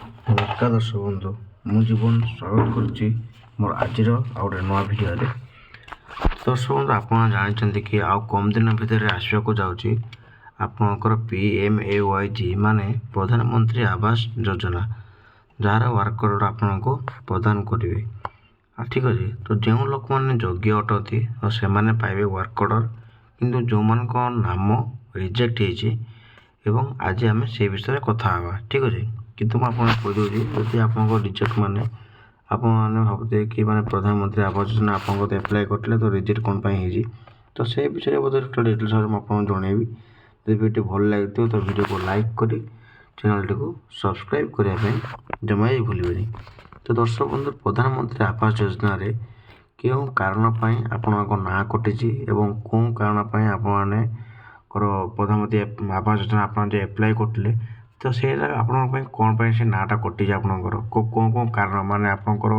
नमस्कार दर्शक बंधु मु जीवन स्वागत करुच्ची मोर आज गोटे नुआ भिडियो दर्शक बंधु आप जानते कि आउ कम दिन भितर आसवाक जाऊँगी आपणकर PMAYG माने प्रधानमंत्री Awas Yojana jar work order आपन को प्रदान करेंगे। ठीक अच्छे तो जो लोक मैंने योग्य अटती तो से पाइबे वर्क ऑर्डर किंतु जो मान नाम रिजेक्ट एवं आज आम से विषय कथा हाँ। ठीक अच्छे किंतु मुझे कहीदे जदि आप रिजेक्ट माने आपने भावते कि माने प्रधानमंत्री आवास योजना आपको एप्लाय करते तो रिजेक्ट कौन पाई तो से विषय बोधे डिटेल्स मुझे जनइबी। जब वीडियो भल लगे तो वीडियो को लाइक कर चैनल टी को सब्सक्राइब करने जमा ही भूलें। तो दर्शक बंधु प्रधानमंत्री आवास योजना रे क्यों कारण आपण ना कटि एवं कौन कारण आपने प्रधानमंत्री आवास योजना आप एप्लाय करते तो से कौन से नाटा कटि आपंकर कौन कौन कारण माने आपंकर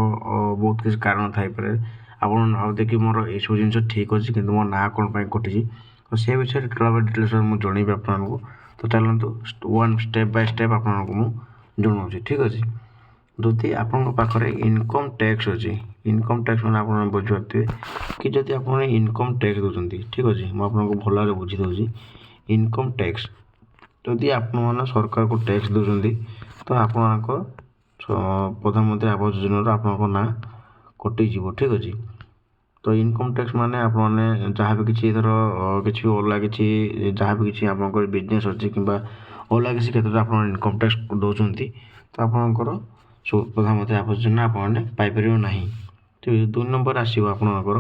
बहुत किसी कारण थाईपे आप भावते कि मोर ये सब जिन ठीक अच्छे कि मो ना कौन कटि तो से विषय डिटेल्स मुझे जनइबी आपको। तो चलते वन स्टेप बाय स्टेप आपको मुझे ठीक अच्छे जदि आपरे इनकम टैक्स अच्छी इनकम टैक्स मैंने आप बुझीपारे कि जब आप इनकम टैक्स दूसरी ठीक अच्छे मुझे भल भाव बुझी दूसरी इनकम टैक्स जदि आप सरकार को टैक्स दूसरी तो आप प्रधानमंत्री आवास योजना आप ना कटिज ठीक अच्छे। तो इनकम टैक्स माने आपने जहाँ भी किसी धर किसी अलग किसी जहाँ भी किसी आप बिजनेस अच्छी कि अलग किसी क्षेत्र में आप इनकम टैक्स दौरान तो आपंकर प्रधानमंत्री आवास योजना आपने पाइपर ना। ठीक 2 नंबर आसो आपंकर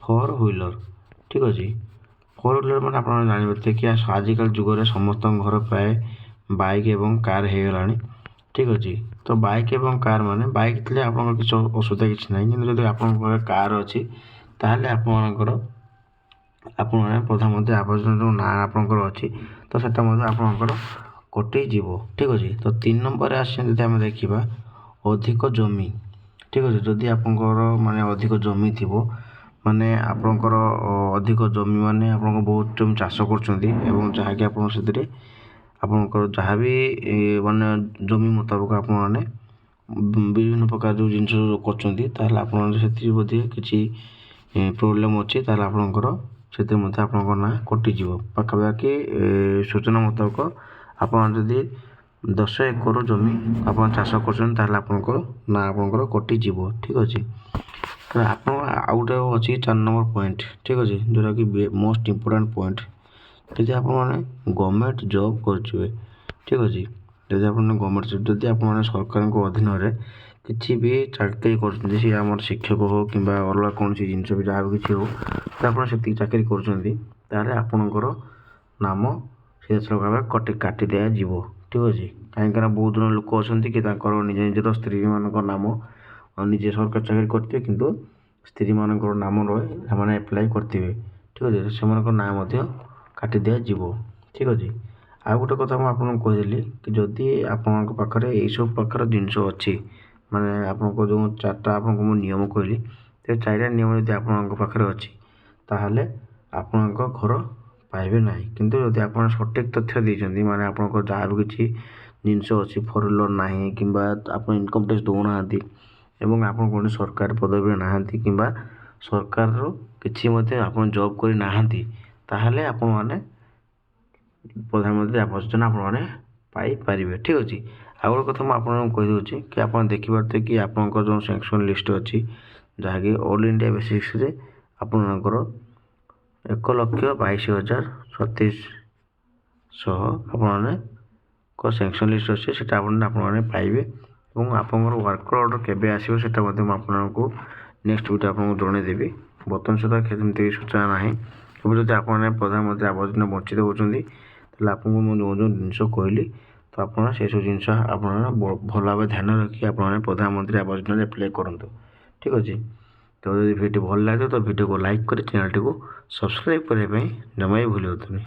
फोर व्हीलर ठीक अच्छे फोर व्हीलर मैंने आप जानते कि आजिकल जुगे समस्त घर प्राय बाइक एवं कार हो गला ठीक अच्छे। तो बाइक एवं कार माने बाइक थे आप किसी असुविधा किसी ना कि जब आप कार अच्छी ताहले आपंकर आपने प्रधानमंत्री आवास योजना ना आपंकर अच्छी तो सेटा आपंकर कटिज ठीक अच्छे। तो 3 नंबर आम देखा अधिक जमी ठीक अच्छे जदि आपंकर माने अधिक जमी थी माने आपंकर अधिक जमी माने आप बहुत जमी चाष कर जहाँकि आपंकर जहाँ भी माने जमी मुताबिक आप विभिन्न प्रकार जो जिन कर बोधे किसी प्रोब्लेम अच्छी आपंकर से ना कटिज पाखापाखि सूचना मुताबिक आप जदि 10 एकर जमी आप चाष कर ना आपंकर कटिज ठीक अच्छे। तो आप गोटे अच्छी 4 नंबर पॉइंट ठीक अच्छे जोटा कि मोस्ट इम्पोर्टाट पॉइंट जदि आप गवर्नमेंट जॉब करेंगे ठीक अच्छे जदि आप गवर्नमेंट जदि आप सरकार अधीन में किसी भी चाकरी कर शिक्षक हो कि अलग कौन सी जिनस भी जहाँ भी किसी हो तो आप चाकरी कर आपणकर नाम सीधा भाव काटी दिज्व ठीक अच्छे। कहीं बहुत जन लोक अच्छा कि निज निजर स्त्री मान नाम निजे सरकार चाकरी करते कि स्त्री मान नाम रहे से एप्लाय करेंगे ठीक अच्छे से ना काटी दिज्व ठीक अच्छे। आ गोटे कथा मुझे कहीदेली कि जदि आपण पाखे यही सब प्रकार जिनस अच्छी माने आपको जो 4टा आपको नियम कहली तो 4टा नियम जब आप पाखे अच्छी ताहले आपण घर पाइबे ना किंतु जदि आप सठिक तथ्य देते माने आप जहाँ भी किसी जिनस अच्छी फोर व्हीलर ना कि आप इनकम टैक्स दौना एवं आप कौन सरकार पदवी ना कि सरकार किसी आप जॉब करना ताहले आपण मैंने प्रधानमंत्री आवास योजना आपरे ठीक अच्छे। आ गए कथा मुझे कहीदे कि आप देखिपारे कि आपंकर जो सैंक्शन लिस्ट अच्छी जहाँकि ऑल इंडिया बेसिक्स आपंकर 1,22,37,600 आपने सैंक्शन लिस्ट अच्छे से आपने पाइबे और आपंकर वर्क ऑर्डर केबे आसो से आपको नेक्स्ट वीडियो आपको जनईदेवी बर्तमान सुधा केमती सूचना ना जब आप प्रधानमंत्री आवास योजना वंचित होती आपको जो जो जिनस कहली तो आप से सब जिन भल भाव ध्यान रखिए आप प्रधानमंत्री आवास योजना एप्लाय करूँ ठीक अच्छे। तो जब वीडियो भल लगे तो वीडियो को लाइक कर चैनल टी को सब्सक्राइब करने जमा ही भूल।